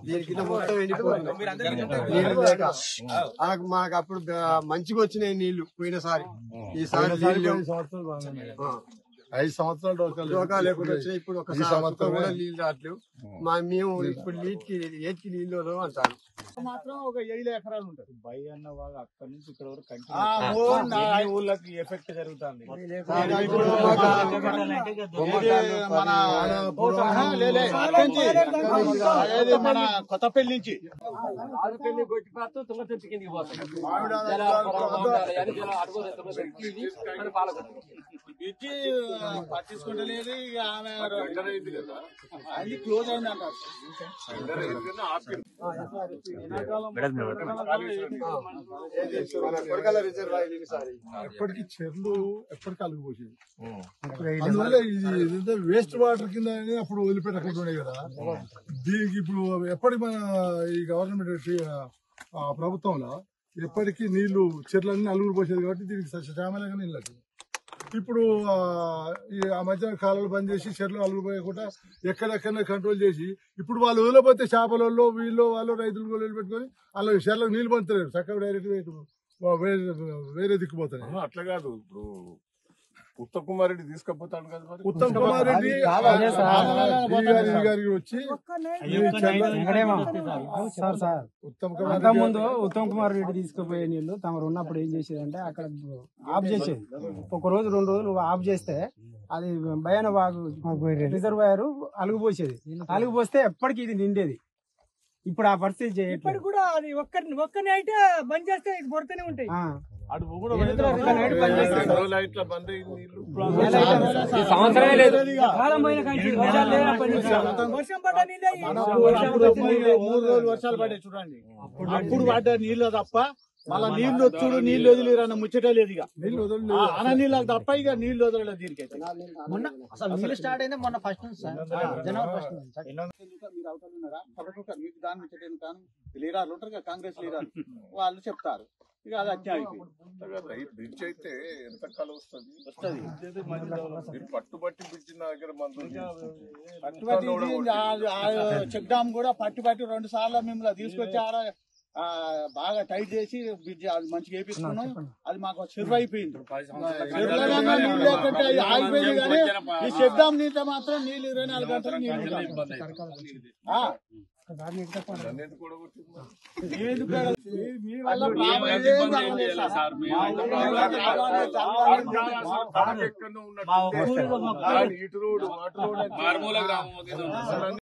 దీనికి మొత్తం ఎండిపోయింది నీళ్లు లేక. మాకు అప్పుడు మంచిగా వచ్చినాయి నీళ్లు పోయినసారి. ఈసారి 5 సంవత్సరాలు డోకా లేకుండా వచ్చినాయి. ఇప్పుడు ఒక సంవత్సరం కూడా నీళ్లు రావట్లేవు. మేము ఇప్పుడు ఏటికి నీళ్లు అంటారు. మాత్రం ఒక 7 ఎకరాలు ఉంటుంది. బై అన్న వాళ్ళు అక్కడి నుంచి ఇక్కడ వరకు ఊళ్ళకి ఎఫెక్ట్ జరుగుతుంది. మన కొత్తపల్లి నుంచి పట్టించుకుంటలేదు. ఇక ఆమె అది క్లోజ్ అయింది అంటారు. ఎప్పటికీ చెర్లు ఎప్పటికీ అలుగుపోసేది. అందువల్ల ఇది వేస్ట్ వాటర్ కింద అప్పుడు వదిలిపెట్టకుండా కదా. దీనికి ఇప్పుడు ఎప్పటికి మన ఈ గవర్నమెంట్ ప్రభుత్వంలో ఎప్పటికీ నీళ్లు చెర్లన్నీ అలుగులు పోసేది కాబట్టి దీనికి సస్యశ్యామలంగా నీళ్ళు. ఇప్పుడు ఆ మధ్య కాలాలు బంద్ చేసి చెర్లు అలుగుపోయకుండా ఎక్కడెక్కడనే కంట్రోల్ చేసి ఇప్పుడు వాళ్ళు వదిలిపోతే చేపలలో వీళ్ళు వాళ్ళు రైతులు వదిలిపెట్టుకొని అలా చెర్లకు నీళ్లు పంచలేరు. చక్కగా డైరెక్ట్ వేరే దిక్కుపోతాయి. అట్లా కాదు. ఇప్పుడు ఉత్తమ్ కుమార్ రెడ్డి తీసుకపోతాడు కదా. ఉత్తమ్ కుమార్ రెడ్డి గారికి వచ్చి ముందు ఉత్తమ్ కుమార్ రెడ్డి తీసుకుపోయే నీళ్లు తమరు ఉన్నప్పుడు ఏం చేసేదంటే అక్కడ ఆఫ్ చేసేది. ఒక రోజు 2 రోజులు ఆఫ్ చేస్తే అది భయాన వాగు రిజర్వాయర్ అలుగుపోసేది. అలుగుపోస్తే ఎప్పటికీ ఇది నిండేది. ఇప్పుడు ఆ పరిస్థితి ఇప్పుడు కూడా అది ఒక్కని అయితే బంద్ చేస్తే ఇది పడుతూనే ఉంటాయి. వర్షం పడ్డ 3 రోజులు వర్షాలు పడ్డాయి చూడండి. అప్పుడు పడ్డ నీళ్ళు తప్ప మళ్ళా నీళ్లు వచ్చుడు నీళ్లు వదిలిరన్న ముచ్చట లేదు. ఇక అన్న నీళ్ళకి తప్ప ఇక నీళ్లు వదలలేదు దీనికైతే. అసలు నీళ్ళు స్టార్ట్ అయింది మొన్న ఫస్ట్ జనవరి 1 మీరు అవతల ఉన్నారా మీకు దాని ముచ్చట కానీ లీడర్లు ఉంటారు కదా, కాంగ్రెస్ లీడర్లు వాళ్ళు చెప్తారు. ఇక అది అత్యాయి బ్రిడ్జ్ అయితే ఎంత కాలం వస్తుంది. పట్టుబట్టి బ్రిడ్జ్ నా దగ్గర పట్టుబట్టి చెక్ డామ్ కూడా పట్టుబట్టి 2 సార్లు మిమ్మల్ని తీసుకొచ్చి ఆడ బాగా టైట్ చేసి బ్రిడ్జ్ అది మంచిగా వేపిస్తున్నాం. అది మాకు చెరువు అయిపోయింది. ఆగిపోయింది కానీ ఈ చెక్ డామ్ నీళ్ళ మాత్రం నీళ్ళు 24 గంటలు నీళ్ళు. ఇటు రోడ్డు